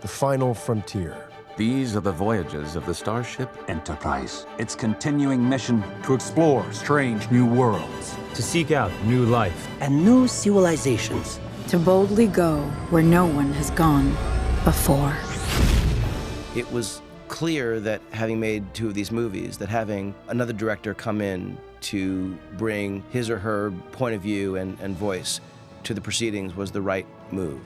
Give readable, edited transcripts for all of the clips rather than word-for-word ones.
the final frontier. These are the voyages of the starship Enterprise. Its continuing mission to explore strange new worlds, to seek out new life and new civilizations, to boldly go where no one has gone before. It was clear that having made two of these movies, that having another director come in to bring his or her point of view and voice to the proceedings was the right move.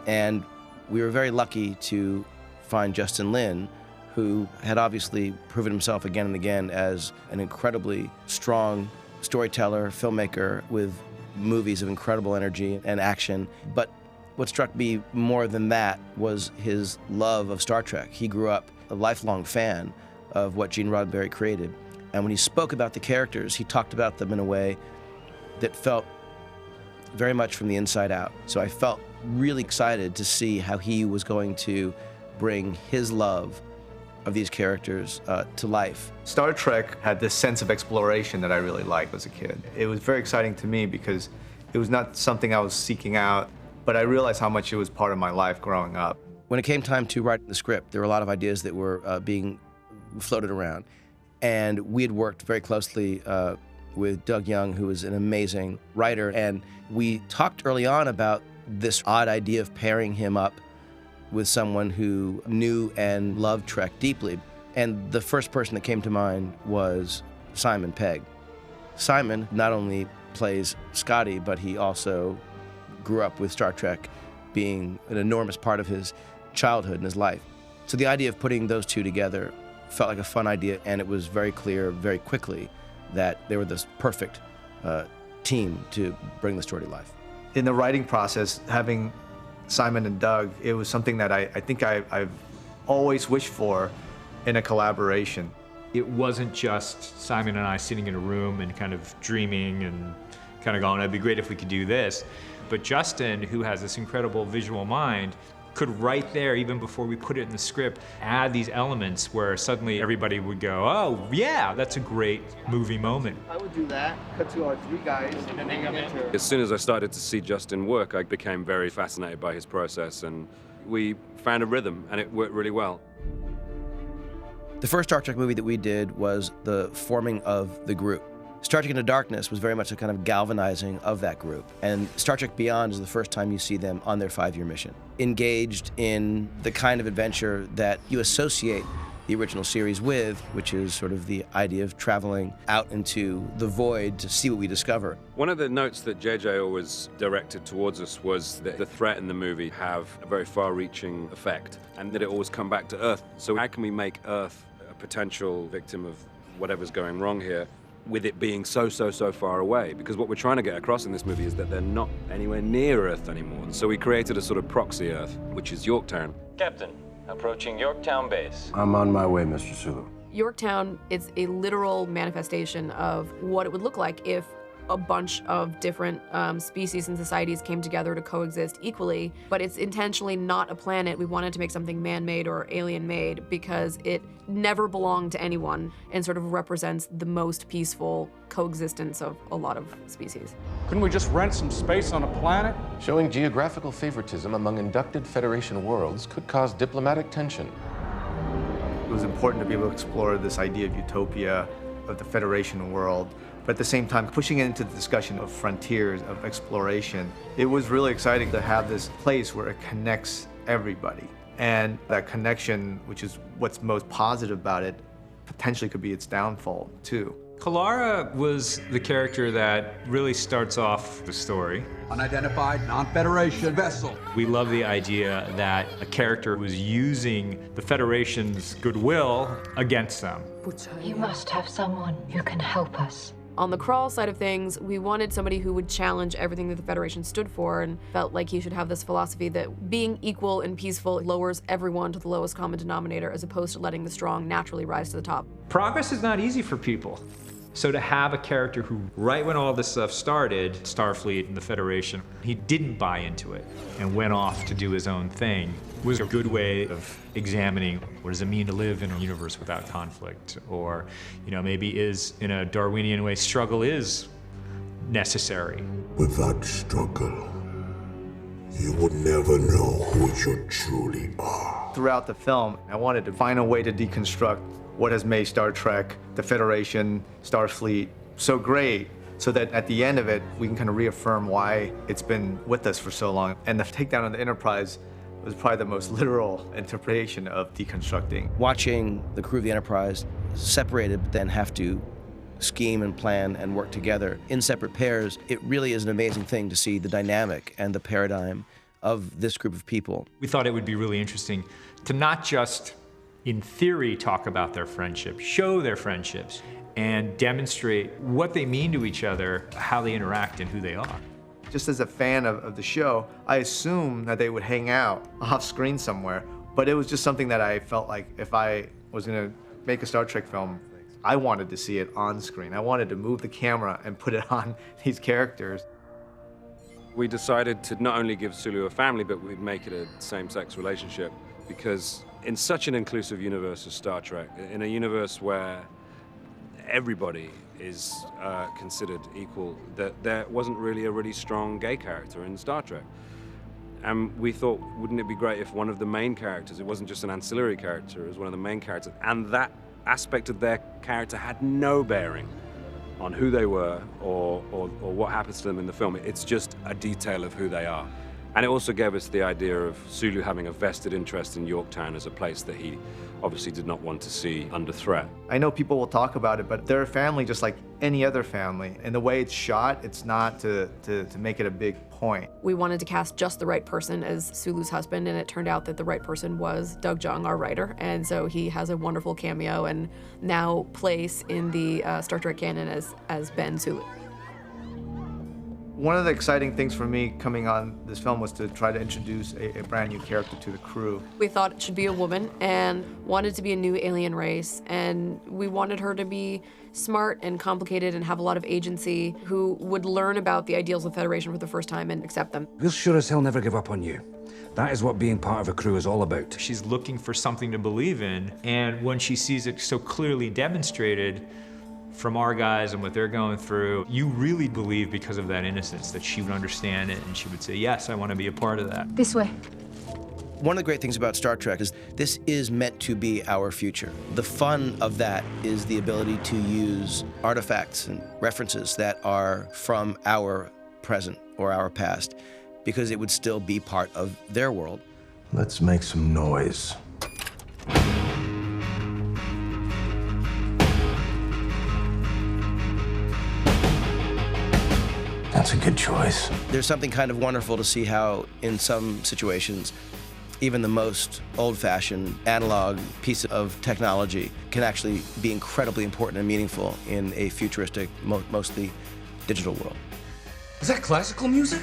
And we were very lucky to find Justin Lin, who had obviously proven himself again and again as an incredibly strong storyteller, filmmaker with movies of incredible energy and action. But what struck me more than that was his love of Star Trek. He grew up a lifelong fan of what Gene Roddenberry created. And when he spoke about the characters, he talked about them in a way that felt very much from the inside out. So I felt really excited to see how he was going to bring his love of these characters to life. Star Trek had this sense of exploration that I really liked as a kid. It was very exciting to me because it was not something I was seeking out, but I realized how much it was part of my life growing up. When it came time to write the script, there were a lot of ideas that were being floated around. And we had worked very closely with Doug Young, who is an amazing writer. And we talked early on about this odd idea of pairing him up with someone who knew and loved Trek deeply. And the first person that came to mind was Simon Pegg. Simon not only plays Scotty, but he also grew up with Star Trek being an enormous part of his childhood and his life. So the idea of putting those two together felt like a fun idea, and it was very clear very quickly that they were this perfect team to bring the story to life. In the writing process, having Simon and Doug, it was something that I think I've always wished for in a collaboration. It wasn't just Simon and I sitting in a room and kind of dreaming and kind of going, it'd be great if we could do this. But Justin, who has this incredible visual mind, could right there, even before we put it in the script, add these elements where suddenly everybody would go, oh yeah, that's a great movie moment. I would do that, cut to our three guys, and then they enter. As soon as I started to see Justin work, I became very fascinated by his process, and we found a rhythm, and it worked really well. The first Star Trek movie that we did was the forming of the group. Star Trek Into Darkness was very much a kind of galvanizing of that group. And Star Trek Beyond is the first time you see them on their 5-year mission, engaged in the kind of adventure that you associate the original series with, which is sort of the idea of traveling out into the void to see what we discover. One of the notes that JJ always directed towards us was that the threat in the movie have a very far-reaching effect, and that it always come back to Earth. So how can we make Earth a potential victim of whatever's going wrong here, with it being so far away? Because what we're trying to get across in this movie is that they're not anywhere near Earth anymore. So we created a sort of proxy Earth, which is Yorktown. Captain, approaching Yorktown base. I'm on my way, Mr. Sulu. Yorktown is a literal manifestation of what it would look like if a bunch of different species and societies came together to coexist equally, but it's intentionally not a planet. We wanted to make something man-made or alien-made because it never belonged to anyone and sort of represents the most peaceful coexistence of a lot of species. Couldn't we just rent some space on a planet? Showing geographical favoritism among inducted Federation worlds could cause diplomatic tension. It was important to be able to explore this idea of utopia, of the Federation world, but at the same time pushing it into the discussion of frontiers, of exploration. It was really exciting to have this place where it connects everybody. And that connection, which is what's most positive about it, potentially could be its downfall, too. Kalara was the character that really starts off the story. Unidentified, non-Federation vessel. We love the idea that a character was using the Federation's goodwill against them. You must have someone who can help us. On the Crawl side of things, we wanted somebody who would challenge everything that the Federation stood for and felt like he should have this philosophy that being equal and peaceful lowers everyone to the lowest common denominator as opposed to letting the strong naturally rise to the top. Progress is not easy for people. So to have a character who, right when all this stuff started, Starfleet and the Federation, he didn't buy into it and went off to do his own thing, was a good way of examining what does it mean to live in a universe without conflict, or, you know, maybe is, in a Darwinian way, struggle is necessary. Without struggle, you would never know who you truly are. throughout the film, I wanted to find a way to deconstruct what has made Star Trek, the Federation, Starfleet so great, so that at the end of it, we can kind of reaffirm why it's been with us for so long. And the takedown of the Enterprise was probably the most literal interpretation of deconstructing. Watching the crew of the Enterprise separated, but then have to scheme and plan and work together in separate pairs, it really is an amazing thing to see the dynamic and the paradigm of this group of people. We thought it would be really interesting to not just, in theory, talk about their friendship, show their friendships, and demonstrate what they mean to each other, how they interact, and who they are. Just as a fan of the show, I assumed that they would hang out off screen somewhere, but it was just something that I felt like if I was gonna make a Star Trek film, I wanted to see it on screen. I wanted to move the camera and put it on these characters. We decided to not only give Sulu a family, but we'd make it a same-sex relationship, because in such an inclusive universe as Star Trek, in a universe where everybody is considered equal, that there wasn't really a really strong gay character in Star Trek. And we thought, wouldn't it be great if one of the main characters, it wasn't just an ancillary character, it was one of the main characters, and that aspect of their character had no bearing on who they were or what happens to them in the film. It's just a detail of who they are. And it also gave us the idea of Sulu having a vested interest in Yorktown as a place that he obviously did not want to see under threat. I know people will talk about it, but they're a family just like any other family. And the way it's shot, it's not to make it a big point. We wanted to cast just the right person as Sulu's husband, and it turned out that the right person was Doug Jung, our writer. And so he has a wonderful cameo and now place in the Star Trek canon as Ben Sulu. One of the exciting things for me coming on this film was to try to introduce a brand new character to the crew. We thought it should be a woman and wanted to be a new alien race, and we wanted her to be smart and complicated and have a lot of agency, who would learn about the ideals of the Federation for the first time and accept them. We'll sure as hell never give up on you. That is what being part of a crew is all about. She's looking for something to believe in, and when she sees it so clearly demonstrated from our guys and what they're going through, you really believe, because of that innocence, that she would understand it and she would say, yes, I want to be a part of that. This way. One of the great things about Star Trek is this is meant to be our future. The fun of that is the ability to use artifacts and references that are from our present or our past, because it would still be part of their world. Let's make some noise. That's a good choice. There's something kind of wonderful to see how, in some situations, even the most old-fashioned analog piece of technology can actually be incredibly important and meaningful in a futuristic, mostly digital world. Is that classical music?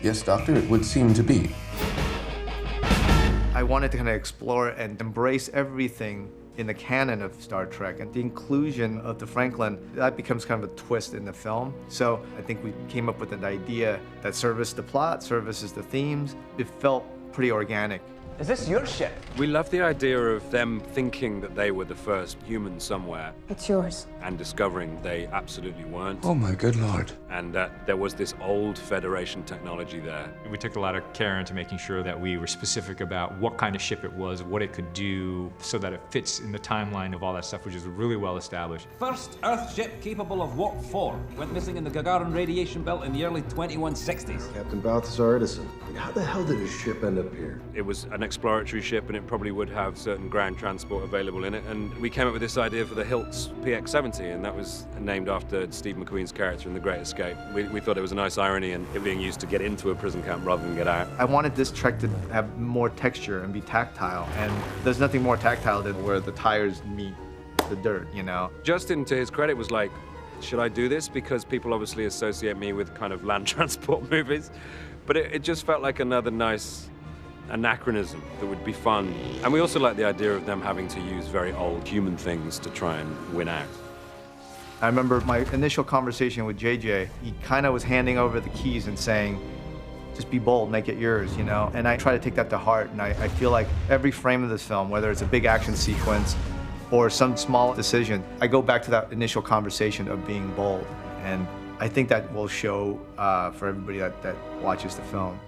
Yes, Doctor, it would seem to be. I wanted to kind of explore and embrace everything in the canon of Star Trek, and the inclusion of the Franklin, that becomes kind of a twist in the film. So I think we came up with an idea that serviced the plot, services the themes. It felt pretty organic. Is this your ship? We love the idea of them thinking that they were the first humans somewhere. It's yours. And discovering they absolutely weren't. Oh my good Lord. And that there was this old Federation technology there. We took a lot of care into making sure that we were specific about what kind of ship it was, what it could do, so that it fits in the timeline of all that stuff, which is really well established. First Earth ship capable of Warp 4 went missing in the Gagarin radiation belt in the early 2160s. Captain Balthazar Edison. How the hell did his ship end up here? It was an exploratory ship, and it probably would have certain ground transport available in it. And we came up with this idea for the Hiltz PX-70, and that was named after Steve McQueen's character in The Great Escape. We thought it was a nice irony in it being used to get into a prison camp rather than get out. I wanted this Trek to have more texture and be tactile, and there's nothing more tactile than where the tires meet the dirt, you know? Justin, to his credit, was like, should I do this? Because people obviously associate me with kind of land transport movies. But it just felt like another nice anachronism that would be fun. And we also like the idea of them having to use very old human things to try and win out. I remember my initial conversation with JJ, he kind of was handing over the keys and saying, just be bold, make it yours, you know? And I try to take that to heart, and I feel like every frame of this film, whether it's a big action sequence or some small decision, I go back to that initial conversation of being bold. And I think that will show for everybody that watches the film.